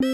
Hi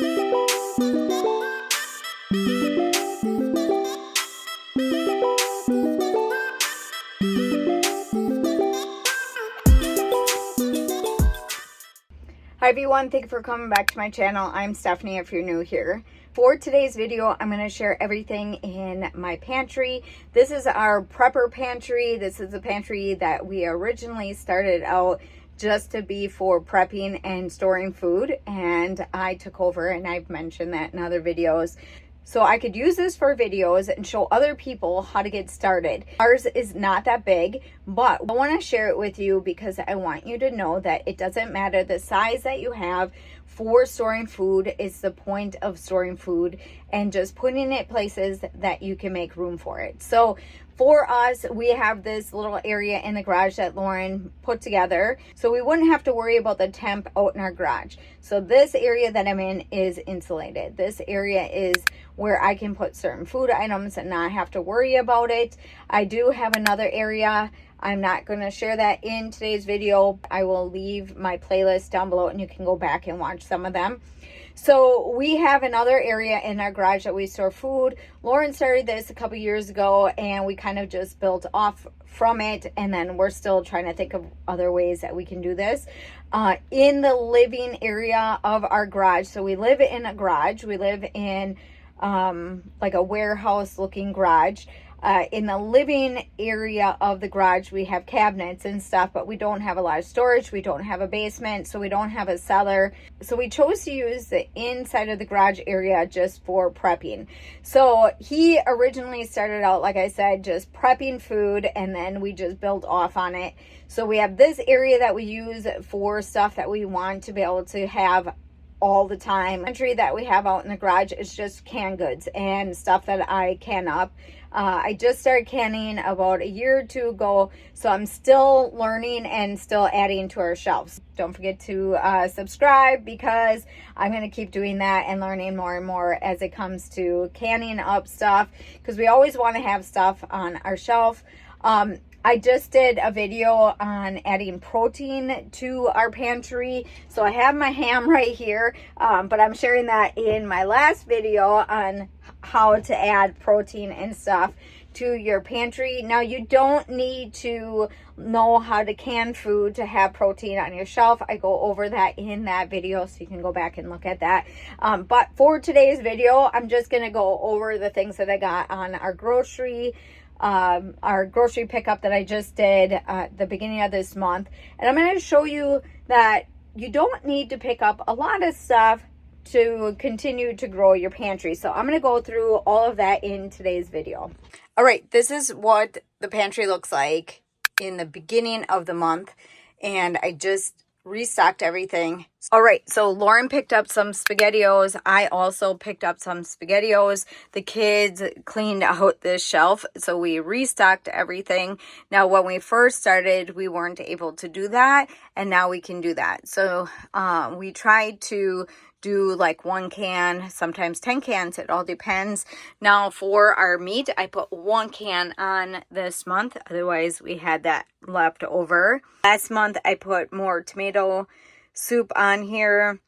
everyone, thank you for coming back to my channel. I'm Stephanie if you're new here. For today's video, I'm going to share everything in my pantry. This is our prepper pantry. This is the pantry that we originally started out just to be for prepping and storing food, and I took over, and I've mentioned that in other videos. So I could use this for videos and show other people how to get started. Ours is not that big, but I want to share it with you because I want you to know that it doesn't matter the size that you have for storing food. It's the point of storing food and just putting it places that you can make room for it. So for us, we have this little area in the garage that Lauren put together, so we wouldn't have to worry about the temp out in our garage. So this area that I'm in is insulated. This area is where I can put certain food items and not have to worry about it. I do have another area. I'm not going to share that in today's video. I will leave my playlist down below and you can go back and watch some of them. So we have another area in our garage that we store food. Lauren started this a couple years ago and we kind of just built off from it, and then we're still trying to think of other ways that we can do this. In the living area of our garage, so we live in a garage. We live in like a warehouse looking garage. In the living area of the garage, we have cabinets and stuff, but we don't have a lot of storage. We don't have a basement, so we don't have a cellar. So we chose to use the inside of the garage area just for prepping. So he originally started out, like I said, just prepping food, and then we just built off on it. So we have this area that we use for stuff that we want to be able to have all the time. The pantry that we have out in the garage is just canned goods and stuff that I can up. I just started canning about a year or two ago, so I'm still learning and still adding to our shelves. Don't forget to subscribe, because I'm going to keep doing that and learning more and more as it comes to canning up stuff, because we always want to have stuff on our shelf. I just did a video on adding protein to our pantry. So I have my ham right here, but I'm sharing that in my last video on how to add protein and stuff to your pantry. Now, you don't need to know how to can food to have protein on your shelf. I go over that in that video, so you can go back and look at that. But for today's video, I'm just going to go over the things that I got on our grocery pickup that I just did at the beginning of this month. And I'm going to show you that you don't need to pick up a lot of stuff to continue to grow your pantry. So I'm going to go through all of that in today's video. All right, this is what the pantry looks like in the beginning of the month, and I just restocked everything. All right, so Lauren picked up some SpaghettiOs. I also picked up some SpaghettiOs. The kids cleaned out this shelf, so we restocked everything. Now, when we first started, we weren't able to do that, and now we can do that. So we tried to do like 1 can, sometimes 10 cans. It all depends. Now, for our meat, I put 1 can on this month. Otherwise, we had that left over. Last month, I put more tomato soup on here.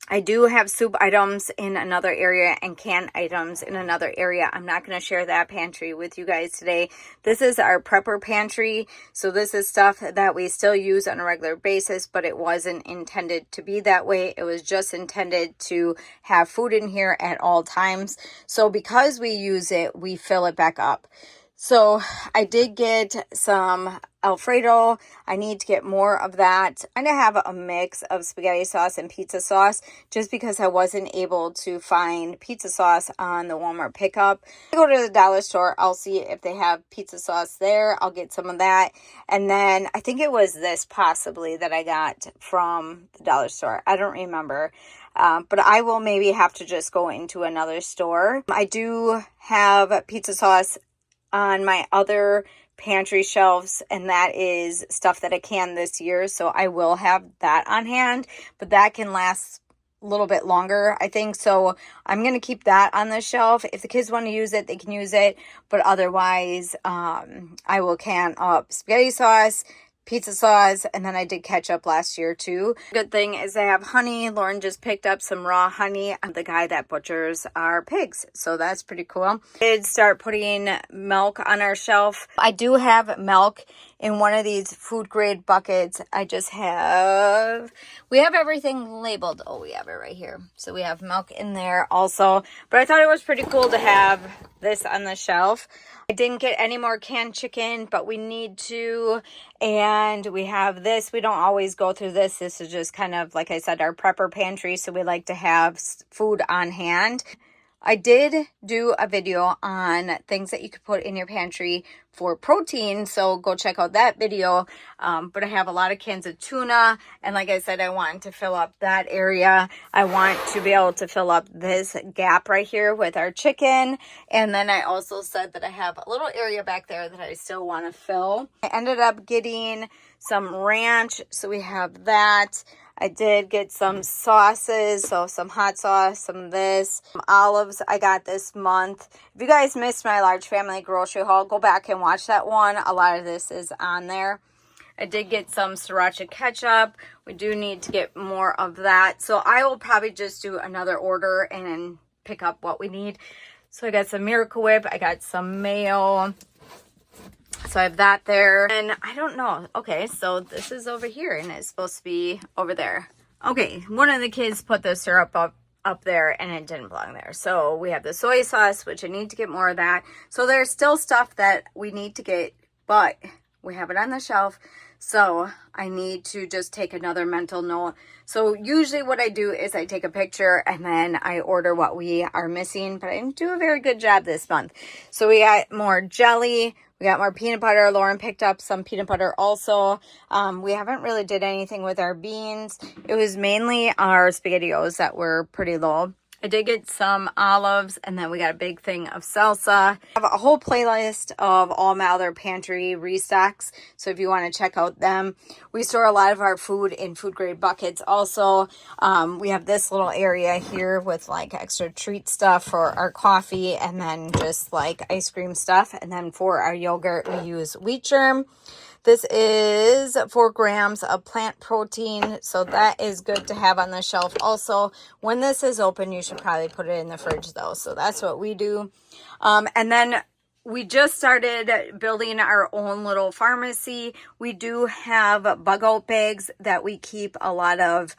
I do have soup items in another area and canned items in another area. I'm not going to share that pantry with you guys today. This is our prepper pantry. So this is stuff that we still use on a regular basis, but it wasn't intended to be that way. It was just intended to have food in here at all times. So because we use it, we fill it back up. So I did get some Alfredo. I need to get more of that. I kind of have a mix of spaghetti sauce and pizza sauce just because I wasn't able to find pizza sauce on the Walmart pickup. I go to the dollar store. I'll see if they have pizza sauce there. I'll get some of that. And then I think it was this possibly that I got from the dollar store. I don't remember. But I will maybe have to just go into another store. I do have pizza sauce on my other pantry shelves, and that is stuff that I canned this year, so I will have that on hand, but that can last a little bit longer, I think. So I'm going to keep that on the shelf. If the kids want to use it, they can use it, but otherwise I will can up spaghetti sauce, pizza sauce, and then I did ketchup last year too. Good thing is I have honey. Lauren just picked up some raw honey. I'm the guy that butchers our pigs, so that's pretty cool. I did start putting milk on our shelf. I do have milk in one of these food grade buckets. We have everything labeled. Oh, we have it right here. So we have milk in there also, but I thought it was pretty cool to have this on the shelf. I didn't get any more canned chicken, but we need to, and we have this. We don't always go through this. This is just kind of, like I said, our prepper pantry, so we like to have food on hand. I did do a video on things that you could put in your pantry for protein, so go check out that video. But I have a lot of cans of tuna, and like I said, I want to fill up that area. I want to be able to fill up this gap right here with our chicken, and then I also said that I have a little area back there that I still want to fill. I ended up getting some ranch, so we have that. I did get some sauces, so some hot sauce, some of this, some olives I got this month. If you guys missed my large family grocery haul, go back and watch that one. A lot of this is on there. I did get some sriracha ketchup. We do need to get more of that. So I will probably just do another order and pick up what we need. So I got some Miracle Whip. I got some mayo. So I have that there, and I don't know. Okay, so this is over here, and it's supposed to be over there. Okay, one of the kids put the syrup up there, and it didn't belong there. So we have the soy sauce, which I need to get more of that. So there's still stuff that we need to get, but we have it on the shelf. So I need to just take another mental note. So usually what I do is I take a picture and then I order what we are missing, but I didn't do a very good job this month. So we got more jelly. We got more peanut butter. Lauren picked up some peanut butter also. We haven't really did anything with our beans. It was mainly our SpaghettiOs that were pretty low. I did get some olives, and then we got a big thing of salsa. I have a whole playlist of all my other pantry restocks, so if you want to check out them. We store a lot of our food in food grade buckets also. We have this little area here with like extra treat stuff for our coffee, and then just like ice cream stuff. And then for our yogurt, we use wheat germ. This is 4 grams of plant protein, so that is good to have on the shelf. Also, when this is open, you should probably put it in the fridge though, so that's what we do. And then we just started building our own little pharmacy. We do have bug out bags that we keep a lot of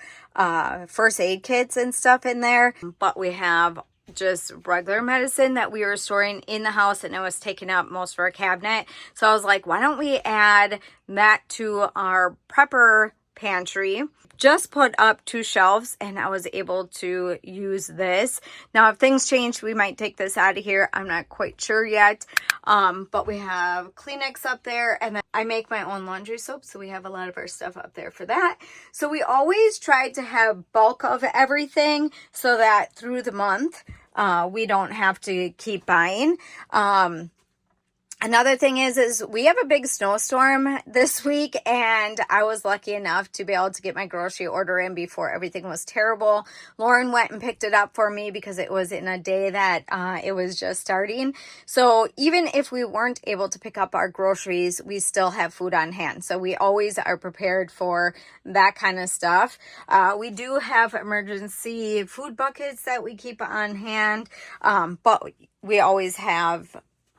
first aid kits and stuff in there, but we have just regular medicine that we were storing in the house, and it was taking up most of our cabinet. So I was like, why don't we add that to our prepper pantry? Just put up 2 shelves, and I was able to use this. Now, if things change, we might take this out of here. I'm not quite sure yet. But we have Kleenex up there, and then I make my own laundry soap, so we have a lot of our stuff up there for that. So we always try to have bulk of everything so that through the month, we don't have to keep buying. Another thing is we have a big snowstorm this week, and I was lucky enough to be able to get my grocery order in before everything was terrible. Lauren went and picked it up for me because it was in a day that it was just starting. So even if we weren't able to pick up our groceries, we still have food on hand. So we always are prepared for that kind of stuff. We do have emergency food buckets that we keep on hand, but we always have,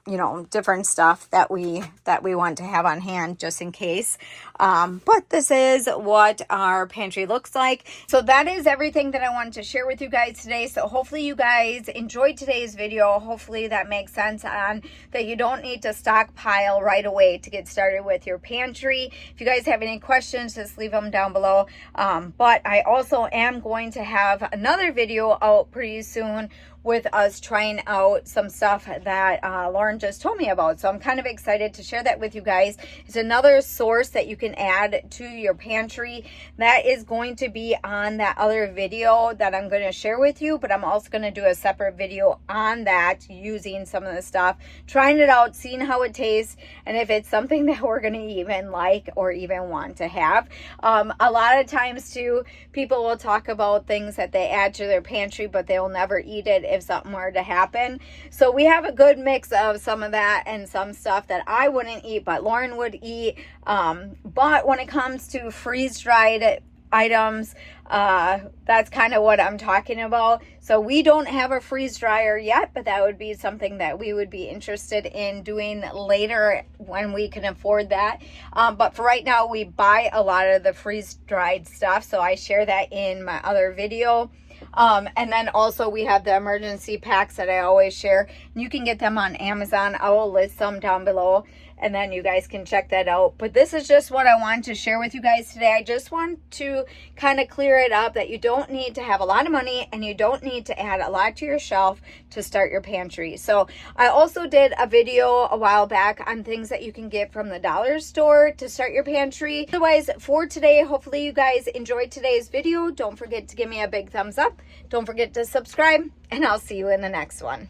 you know, different stuff that we want to have on hand just in case. But this is what our pantry looks like. So that is everything that I wanted to share with you guys today. So hopefully you guys enjoyed today's video. Hopefully that makes sense on that you don't need to stockpile right away to get started with your pantry. If you guys have any questions, just leave them down below. But I also am going to have another video out pretty soon with us trying out some stuff that Lauren just told me about. So I'm kind of excited to share that with you guys. It's another source that you can add to your pantry. That is going to be on that other video that I'm going to share with you, but I'm also going to do a separate video on that using some of the stuff, trying it out, seeing how it tastes, and if it's something that we're going to even like or even want to have. A lot of times too, people will talk about things that they add to their pantry, but they'll never eat it if something were to happen. So we have a good mix of some of that and some stuff that I wouldn't eat, but Lauren would eat. But when it comes to freeze-dried items, that's kind of what I'm talking about. So we don't have a freeze dryer yet, but that would be something that we would be interested in doing later when we can afford that. But for right now, we buy a lot of the freeze dried stuff, so I share that in my other video. And then also we have the emergency packs that I always share. You can get them on Amazon. I will list some down below, and then you guys can check that out. But this is just what I wanted to share with you guys today. I just want to kind of clear it up that you don't need to have a lot of money and you don't need to add a lot to your shelf to start your pantry. So I also did a video a while back on things that you can get from the dollar store to start your pantry. Otherwise, for today, hopefully you guys enjoyed today's video. Don't forget to give me a big thumbs up. Don't forget to subscribe, and I'll see you in the next one.